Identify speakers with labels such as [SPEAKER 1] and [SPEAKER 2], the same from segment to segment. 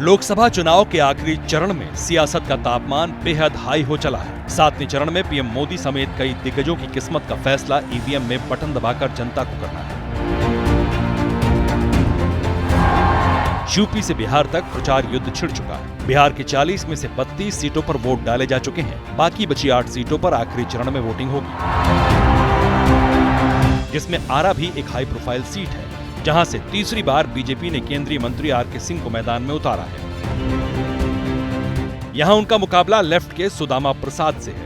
[SPEAKER 1] लोकसभा चुनाव के आखिरी चरण में सियासत का तापमान बेहद हाई हो चला है। 7वें चरण में पीएम मोदी समेत कई दिग्गजों की किस्मत का फैसला ईवीएम में बटन दबाकर जनता को करना है। यूपी से बिहार तक प्रचार युद्ध छिड़ चुका है। बिहार की 40 में से 32 सीटों पर वोट डाले जा चुके हैं। बाकी बची 8 सीटों पर आखिरी चरण में वोटिंग होगी, जिसमें आरा भी एक हाई प्रोफाइल सीट है, जहां से तीसरी बार बीजेपी ने केंद्रीय मंत्री आरके सिंह को मैदान में उतारा है। यहां उनका मुकाबला लेफ्ट के सुदामा प्रसाद से है।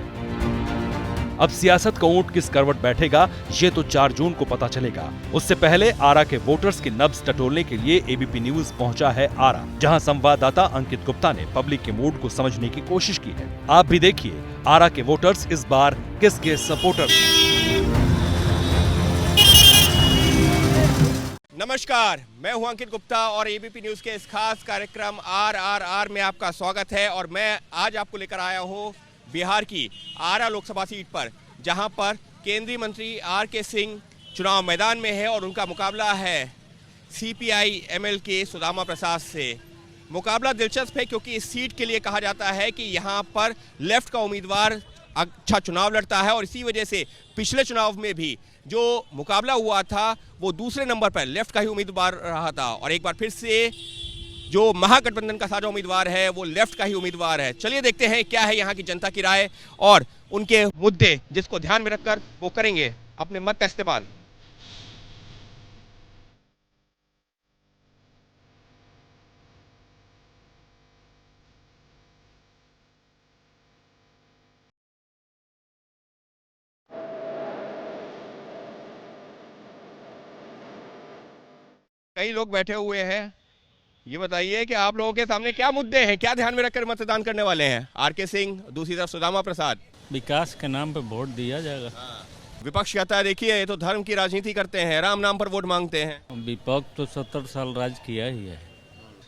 [SPEAKER 1] अब सियासत का ऊंट किस करवट बैठेगा, ये तो 4 जून को पता चलेगा। उससे पहले आरा के वोटर्स की नब्ज टटोलने के लिए एबीपी न्यूज पहुंचा है आरा, जहां संवाददाता अंकित गुप्ता ने पब्लिक के मूड को समझने की कोशिश की है। आप भी देखिए आरा के वोटर्स इस बार किसके सपोर्टर्स हैं।
[SPEAKER 2] नमस्कार, मैं हूं अंकित गुप्ता और एबीपी न्यूज के इस खास कार्यक्रम आर में आपका स्वागत है। और मैं आज आपको लेकर आया हूं बिहार की आरा लोकसभा सीट पर, जहां पर केंद्रीय मंत्री आरके सिंह चुनाव मैदान में है और उनका मुकाबला है सीपीआई एमएल के सुदामा प्रसाद से। मुकाबला दिलचस्प है क्योंकि इस सीट के लिए कहा जाता है कि यहां पर लेफ्ट का उम्मीदवार अच्छा चुनाव लड़ता है और इसी वजह से पिछले चुनाव में भी जो मुकाबला हुआ था वो दूसरे नंबर पर लेफ्ट का ही उम्मीदवार रहा था और एक बार फिर से जो महागठबंधन का साझा उम्मीदवार है वो लेफ्ट का ही उम्मीदवार है। चलिए देखते हैं क्या है यहाँ की जनता की राय और उनके मुद्दे, जिसको ध्यान में रखकर वो करेंगे अपने मत का इस्तेमाल। कई लोग बैठे हुए हैं, ये बताइए कि आप लोगों के सामने क्या मुद्दे हैं, क्या ध्यान में रखकर मतदान करने वाले हैं? आरके सिंह, दूसरी तरफ सुदामा प्रसाद।
[SPEAKER 3] विकास के नाम पे वोट दिया जाएगा।
[SPEAKER 2] विपक्ष कहता है देखिए ये तो धर्म की राजनीति करते हैं, राम नाम पर वोट मांगते हैं।
[SPEAKER 3] विपक्ष तो 70 साल राज किया ही है।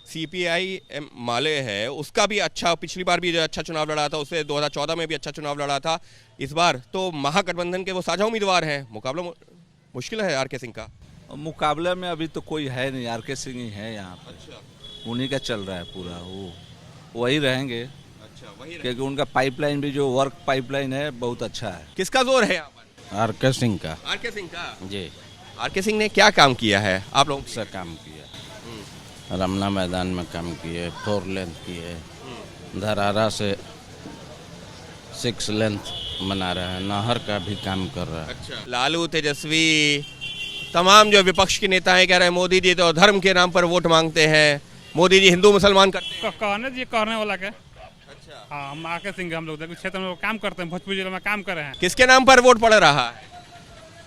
[SPEAKER 2] सीपीआई माले है, उसका भी अच्छा, पिछली बार भी जो अच्छा चुनाव लड़ा था, उससे 2014 में भी अच्छा चुनाव लड़ा था। इस बार तो महागठबंधन के वो साझा उम्मीदवार हैं। मुकाबला मुश्किल है आरके सिंह का।
[SPEAKER 4] मुकाबले में अभी तो कोई है नहीं, आरके सिंह ही है यहाँ पर।
[SPEAKER 2] अच्छा।
[SPEAKER 4] उन्हीं का चल रहा है पूरा, वो वही रहेंगे।
[SPEAKER 2] अच्छा, वही
[SPEAKER 4] क्योंकि उनका पाइपलाइन भी जो वर्क पाइपलाइन है बहुत अच्छा है।
[SPEAKER 2] किसका जोर है यहाँ पर?
[SPEAKER 5] आरके सिंह का।
[SPEAKER 2] आरके सिंह का
[SPEAKER 5] जी।
[SPEAKER 2] आरके सिंह ने क्या काम किया है आप लोगों
[SPEAKER 5] से काम किया, रमना मैदान में काम किए, 4 लेंथ किए, धरारा से 6 लेंथ बना रहे हैं, नहर का भी काम कर रहा है।
[SPEAKER 2] अच्छा। लालू, तेजस्वी, तमाम जो विपक्ष के नेता हैं कह रहे हैं मोदी जी तो धर्म के नाम पर वोट मांगते हैं, मोदी जी हिंदू मुसलमान करते हैं।
[SPEAKER 6] कहने जी कहने वाला के।
[SPEAKER 2] अच्छा।
[SPEAKER 6] हाँ, हम आरके सिंह हम लोग क्षेत्र में काम करते हैं, भोजपुर जिले में काम कर रहे हैं।
[SPEAKER 2] किसके नाम पर वोट पड़ रहा है?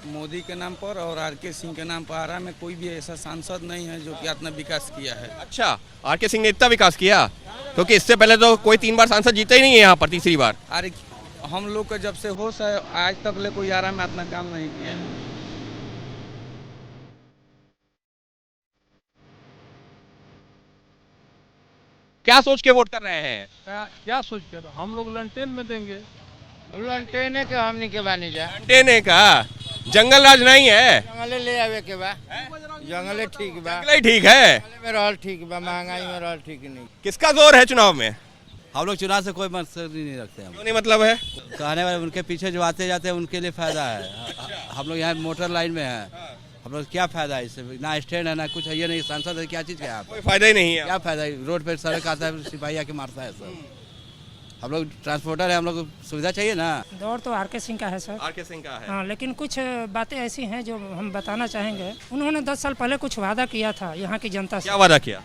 [SPEAKER 7] मोदी के नाम पर और आरके सिंह के नाम पर। आरा में कोई भी ऐसा सांसद नहीं है जो कि इतना विकास किया है।
[SPEAKER 2] अच्छा, आरके सिंह ने इतना विकास किया? क्योंकि इससे पहले तो कोई 3 बार सांसद जीते ही नहीं है यहाँ पर, तीसरी बार।
[SPEAKER 7] अरे हम लोग का जब से होश है आज तक ले कोई आरा में इतना काम नहीं किया।
[SPEAKER 2] क्या सोच के वोट कर रहे हैं?
[SPEAKER 6] क्या सोच कर हम लोग लंटेन में देंगे।
[SPEAKER 8] लंटेने के हमनी के बानी जा।
[SPEAKER 2] लंटेने का जंगल राज नहीं है,
[SPEAKER 8] जंगले ले आवे के बा। जंगले ठीक बा,
[SPEAKER 2] जंगल ही ठीक है।
[SPEAKER 8] जंगले में रहल ठीक बा, महंगाई में रहल ठीक नहीं।
[SPEAKER 2] किसका जोर है चुनाव में?
[SPEAKER 4] हम लोग चुनाव से कोई मतलब नहीं रखते हैं।
[SPEAKER 2] क्यों नहीं मतलब है?
[SPEAKER 4] कहने वाले उनके पीछे जो आते जाते हैं उनके लिए फायदा है। हम लोग यहाँ मोटर लाइन में हैं, हम लोग क्या फायदा है इससे? ना स्टैंड है ना कुछ है, ये नहीं सांसद है, क्या चीज़ का है?
[SPEAKER 2] कोई फायदा ही नहीं है।
[SPEAKER 4] क्या फायदा है? रोड पे सड़क आता है, सिपाही आके मारता है सब। हम लोग ट्रांसपोर्टर है, हम लोग को सुविधा चाहिए ना।
[SPEAKER 9] दौर तो आरके सिंह का है सर।
[SPEAKER 2] आरके सिंह का है।
[SPEAKER 9] हाँ, लेकिन कुछ बातें ऐसी हैं जो हम बताना चाहेंगे। उन्होंने 10 साल पहले कुछ वादा किया था यहाँ की जनता से।
[SPEAKER 2] क्या वादा किया?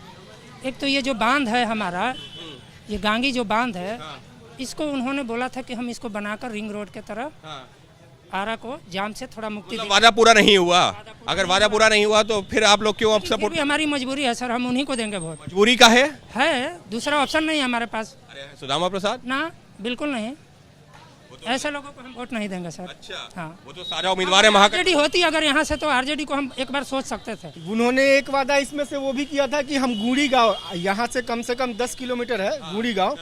[SPEAKER 9] एक तो ये जो बांध है हमारा, ये गांगी जो बांध है, इसको उन्होंने बोला था कि हम इसको बनाकर रिंग रोड के तरह आरा को जाम से थोड़ा मुक्ति देंगे।
[SPEAKER 2] वादा पूरा नहीं हुआ। अगर वादा पूरा नहीं हुआ तो फिर आप लोग क्यों सपोर्ट?
[SPEAKER 9] हमारी मजबूरी है सर, हम उन्हीं को देंगे वोट।
[SPEAKER 2] मजबूरी का है?
[SPEAKER 9] दूसरा ऑप्शन नहीं है हमारे पास।
[SPEAKER 2] सुदामा प्रसाद
[SPEAKER 9] ना, बिल्कुल नहीं। ऐसे लोगों को हम वोट नहीं देंगे सर।
[SPEAKER 2] अच्छा।
[SPEAKER 9] हाँ,
[SPEAKER 2] वो तो सारा उम्मीदवार है।
[SPEAKER 9] आरजेडी होती अगर यहाँ से तो आरजेडी को हम एक बार सोच सकते थे।
[SPEAKER 10] उन्होंने एक वादा इसमें से वो भी किया था कि हम गुड़ी गांव, यहाँ से कम 10 किलोमीटर है गुड़ी गांव,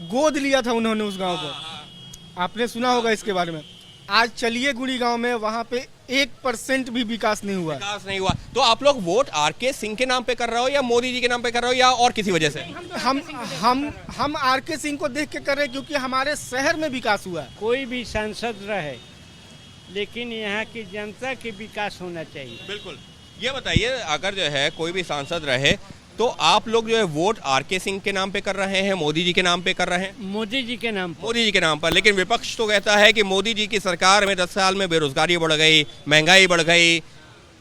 [SPEAKER 10] गोद लिया था उन्होंने उस गांव को। आपने सुना होगा इसके बारे में। आज चलिए गुड़ी गांव में, वहाँ पे 1% भी विकास नहीं हुआ।
[SPEAKER 2] विकास नहीं हुआ। तो आप लोग वोट आरके सिंह के नाम पे कर रहे हो या मोदी जी के नाम पे कर रहे हो या और किसी वजह से?
[SPEAKER 10] हम आरके सिंह को देख के कर रहे हैं क्योंकि हमारे शहर में विकास हुआ है।
[SPEAKER 3] कोई भी सांसद रहे लेकिन यहाँ की जनता के विकास होना चाहिए।
[SPEAKER 2] बिल्कुल। ये बताइए, अगर जो है कोई भी सांसद रहे तो आप लोग जो है वोट आरके सिंह के नाम पे कर रहे हैं, मोदी जी के नाम पे कर रहे हैं?
[SPEAKER 3] मोदी जी के नाम पर।
[SPEAKER 2] मोदी जी के नाम पर। लेकिन विपक्ष तो कहता है कि मोदी जी की सरकार में 10 साल में बेरोजगारी बढ़ गई, महंगाई बढ़ गई,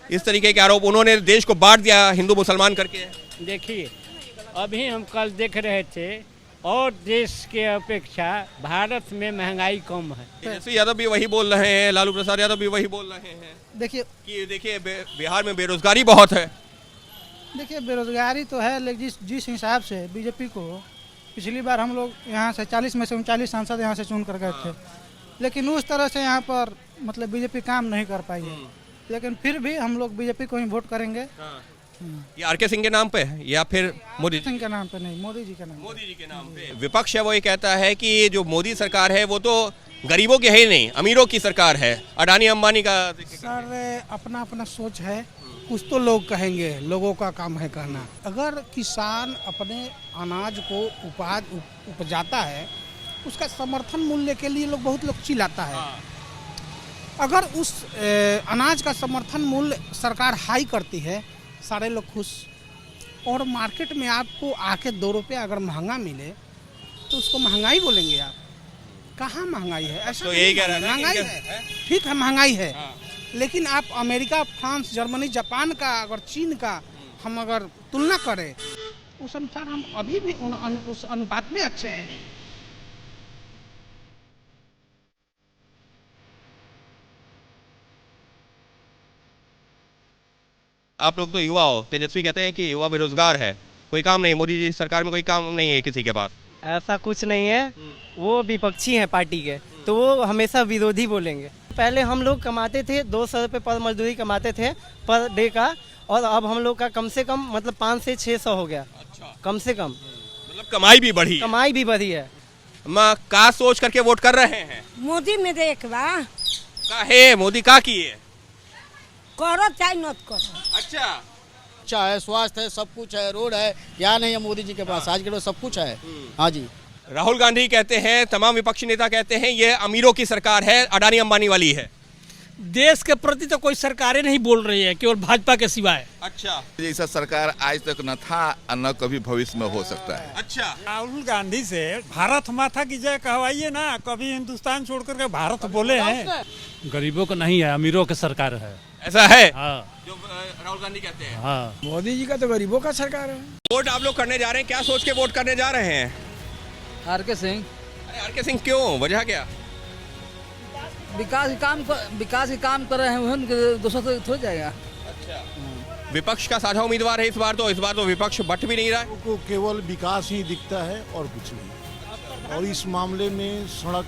[SPEAKER 2] इस तरीके के आरोप। उन्होंने देश को बांट दिया हिंदू मुसलमान करके।
[SPEAKER 3] देखिए, अभी हम कल देख रहे थे और देश के अपेक्षा भारत में महंगाई कम है।
[SPEAKER 2] तेजस्वी यादव भी वही बोल रहे हैं, लालू प्रसाद यादव भी वही बोल रहे हैं
[SPEAKER 11] देखिए
[SPEAKER 2] बिहार में बेरोजगारी बहुत है।
[SPEAKER 11] देखिए बेरोजगारी तो है, लेकिन जिस हिसाब से बीजेपी को पिछली बार हम लोग यहाँ से 40 में से 39 सांसद यहाँ से चुन कर गए थे, लेकिन उस तरह से यहाँ पर मतलब बीजेपी काम नहीं कर पाई है। लेकिन फिर भी हम लोग बीजेपी को ही वोट करेंगे।
[SPEAKER 2] ये आरके सिंह के नाम पे या फिर मोदी
[SPEAKER 11] सिंह के नाम पे नहीं, मोदी जी के नाम।
[SPEAKER 2] मोदी जी के नाम पे। विपक्ष है वो ये कहता है कि ये जो मोदी सरकार है वो तो गरीबों की है ही नहीं, अमीरों की सरकार है, अडानी अंबानी का।
[SPEAKER 11] सर अपना अपना सोच है, कुछ तो लोग कहेंगे, लोगों का काम है कहना। अगर किसान अपने अनाज को उपजाता है, उसका समर्थन मूल्य के लिए बहुत लोग चिल्लाता है। अगर उस अनाज का समर्थन मूल्य सरकार हाई करती है, सारे लोग खुश। और मार्केट में आपको आके 2 रुपये अगर महंगा मिले तो उसको महंगाई बोलेंगे आप? कहाँ महंगाई है? ऐसा
[SPEAKER 2] तो यही कह रहा है
[SPEAKER 11] महंगाई है, ठीक है महंगाई है। लेकिन आप अमेरिका, फ्रांस, जर्मनी, जापान का अगर चीन का हम अगर तुलना करें, उस अनुसार हम अभी भी उस अनुपात में अच्छे हैं।
[SPEAKER 2] आप लोग तो युवा हो, तेजस्वी कहते हैं कि युवा बेरोजगार है, कोई काम नहीं, मोदी जी सरकार में कोई काम नहीं है किसी के पास।
[SPEAKER 12] ऐसा कुछ नहीं है, वो विपक्षी हैं पार्टी के, तो वो हमेशा विरोधी बोलेंगे। पहले हम लोग कमाते थे 200 रुपये पर मजदूरी कमाते थे पर डे का, और अब हम लोग का कम से कम मतलब 500 से 600 हो गया। अच्छा। कम से कम
[SPEAKER 2] मतलब कमाई भी बढ़ी।
[SPEAKER 12] कमाई भी बढ़ी है।
[SPEAKER 2] माँ का सोच करके वोट कर रहे हैं?
[SPEAKER 13] मोदी में देख बा
[SPEAKER 2] काहे मोदी का किए?
[SPEAKER 13] करो चाहे मत करो।
[SPEAKER 14] अच्छा है, स्वास्थ्य है, सब कुछ है, रोड है, क्या नहीं है मोदी जी के पास? आज के रोज सब कुछ है। हाँ जी।
[SPEAKER 2] राहुल गांधी कहते हैं, तमाम विपक्षी नेता कहते हैं ये अमीरों की सरकार है, अडानी अंबानी वाली है।
[SPEAKER 15] देश के प्रति तो कोई सरकारें नहीं बोल रही है, केवल भाजपा के सिवाय।
[SPEAKER 2] अच्छा।
[SPEAKER 16] जैसा सरकार आज तक न था और न कभी भविष्य में हो सकता है।
[SPEAKER 2] अच्छा।
[SPEAKER 17] राहुल गांधी से भारत माता की जय कहवाइए ना, कभी हिंदुस्तान छोड़ करके भारत बोले हैं।
[SPEAKER 3] गरीबों को नहीं है, अमीरों की सरकार है।
[SPEAKER 2] ऐसा है?
[SPEAKER 3] हाँ।
[SPEAKER 2] जो राहुल गांधी कहते हैं।
[SPEAKER 3] हाँ।
[SPEAKER 11] मोदी जी का तो गरीबों का सरकार है।
[SPEAKER 2] वोट आप लोग करने जा रहे हैं, क्या सोच के वोट करने जा रहे हैं?
[SPEAKER 12] आरके सिंह।
[SPEAKER 2] अरे आरके सिंह क्यों, वजह क्या?
[SPEAKER 12] विकास के काम कर रहे हैं, दूसरा तो हो जाएगा।
[SPEAKER 2] अच्छा। विपक्ष का साझा उम्मीदवार है इस बार तो विपक्ष बट भी नहीं रहा है।
[SPEAKER 18] को केवल विकास ही दिखता है और कुछ नहीं। और इस मामले में सड़क,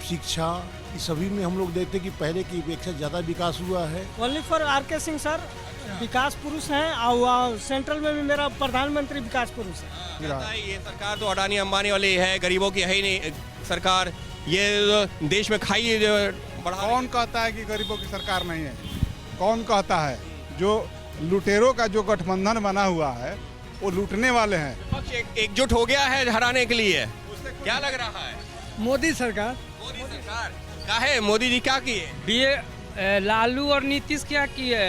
[SPEAKER 18] शिक्षा, इस सभी में हम लोग देखते कि पहले की अपेक्षा ज्यादा विकास हुआ है।
[SPEAKER 11] Only for RK Singh sir, विकास पुरुष हैं और सेंट्रल में भी मेरा प्रधानमंत्री विकास पुरुष है।
[SPEAKER 2] ये सरकार तो अडानी अंबानी वाली है, गरीबों की है ही नहीं सरकार। ये देश में खाई बढ़ा।
[SPEAKER 19] कौन कहता है कि गरीबों की सरकार नहीं है? कौन कहता है? जो लुटेरों का जो गठबंधन बना हुआ है वो लूटने वाले हैं।
[SPEAKER 2] एकजुट हो गया है हराने के लिए, क्या लग रहा है?
[SPEAKER 11] मोदी सरकार।
[SPEAKER 2] मोदी सरकार क्या है? मोदी जी क्या किए?
[SPEAKER 9] लालू और नीतीश क्या किए?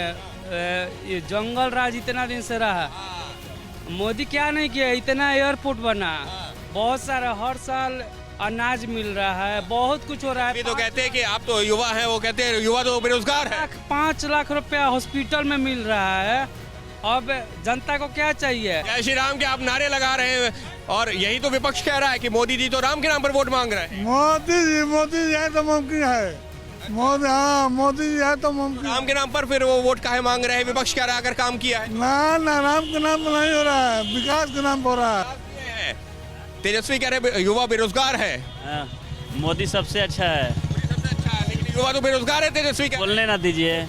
[SPEAKER 9] ये जंगल राज इतना दिन से रहा, मोदी क्या नहीं किया? इतना एयरपोर्ट बना, बहुत सारा हर साल अनाज मिल रहा है, बहुत कुछ हो रहा है।
[SPEAKER 2] ये तो कहते हैं कि आप तो युवा हैं, वो कहते हैं युवा तो बेरोजगार है।
[SPEAKER 9] 5 लाख रुपया हॉस्पिटल में मिल रहा है। अब जनता को क्या चाहिए?
[SPEAKER 2] जय श्री राम के आप नारे लगा रहे हैं और यही तो विपक्ष कह रहा है कि मोदी जी तो राम के नाम पर वोट मांग रहे हैं।
[SPEAKER 19] मोदी जी है तो मुमकिन है। मोदी जी है तो मुमकिन।
[SPEAKER 2] राम के नाम पर फिर वो वोट काहे मांग रहे हैं? विपक्ष कह रहा है अगर काम किया है।
[SPEAKER 19] ना राम के नाम पर नहीं हो रहा है, विकास के नाम पर हो रहा है।
[SPEAKER 2] तेजस्वी कह रहे युवा बेरोजगार है।
[SPEAKER 3] मोदी सबसे अच्छा है।
[SPEAKER 2] लेकिन युवा तो बेरोजगार है, तेजस्वी
[SPEAKER 3] बोलने ना दीजिए।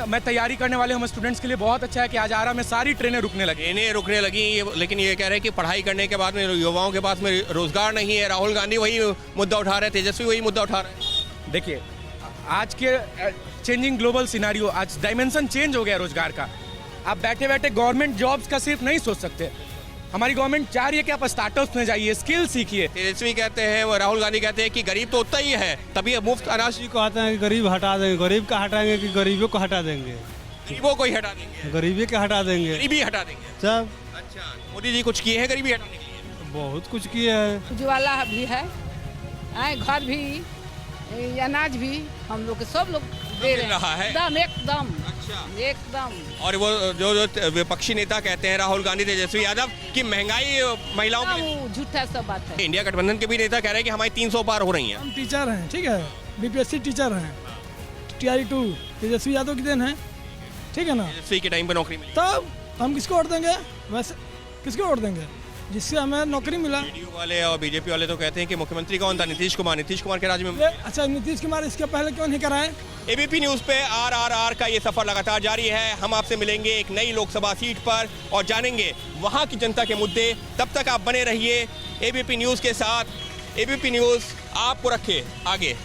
[SPEAKER 10] मैं तैयारी करने वाले हम स्टूडेंट्स के लिए बहुत अच्छा है कि आज आरा में सारी ट्रेनें रुकने लगी।
[SPEAKER 2] लेकिन ये कह रहे हैं कि पढ़ाई करने के बाद में युवाओं के पास में रोजगार नहीं है। राहुल गांधी वही मुद्दा उठा रहे हैं, तेजस्वी वही मुद्दा उठा रहे हैं।
[SPEAKER 10] देखिए
[SPEAKER 20] आज के चेंजिंग ग्लोबल सिनेरियो, आज डायमेंशन चेंज हो गया रोजगार का। आप बैठे बैठे गवर्नमेंट जॉब्स का सिर्फ नहीं सोच सकते। हमारी गवर्नमेंट चाह रही है कि आप स्टार्टअप्स में जाइए, स्किल सीखिए।
[SPEAKER 2] तेजस्वी कहते हैं, वो राहुल गांधी कहते हैं कि गरीब तो उतना ही है, तभी मुफ्त अनाज
[SPEAKER 21] कहते हैं कि गरीब हटा देंगे। गरीब का हटाएंगे कि गरीबों को हटा देंगे?
[SPEAKER 2] गरीबों को ही हटा देंगे।
[SPEAKER 21] गरीबी के हटा देंगे,
[SPEAKER 2] गरीबी हटा देंगे
[SPEAKER 21] सब।
[SPEAKER 2] अच्छा, मोदी जी कुछ किए हैं गरीबी हटाने के लिए?
[SPEAKER 21] बहुत कुछ किए हैं।
[SPEAKER 22] उज्ज्वला भी है, घर भी, अनाज भी, हम लोग सब लोग दे
[SPEAKER 2] रहा है
[SPEAKER 22] एकदम एकदम। अच्छा, एकदम।
[SPEAKER 2] और वो जो विपक्षी नेता कहते हैं राहुल गांधी, तेजस्वी यादव, कि महंगाई महिलाओं के
[SPEAKER 22] झूठा सब बात है।
[SPEAKER 2] इंडिया गठबंधन के भी नेता कह रहे हैं कि हमारी 300 पार हो रही हैं।
[SPEAKER 23] हम टीचर हैं, ठीक है, बीपीएससी टीचर हैं, TRE 2 तेजस्वी यादव की देन है, ठीक है ना।
[SPEAKER 2] तेजस्वी के टाइम पे नौकरी मिली,
[SPEAKER 23] तब हम किसको वोट देंगे? वैसे किसको वोट देंगे? जिससे हमें नौकरी मिला।
[SPEAKER 2] जेडीयू वाले और बीजेपी वाले तो कहते हैं कि मुख्यमंत्री कौन था? नीतीश कुमार के राज्य में।
[SPEAKER 23] अच्छा, नीतीश कुमार इसके पहले क्यों नहीं कराए?
[SPEAKER 2] एबीपी न्यूज पे RRR का ये सफर लगातार जारी है। हम आपसे मिलेंगे एक नई लोकसभा सीट पर और जानेंगे वहां की जनता के मुद्दे। तब तक आप बने रहिए एबीपी न्यूज के साथ। एबीपी न्यूज आपको रखे आगे।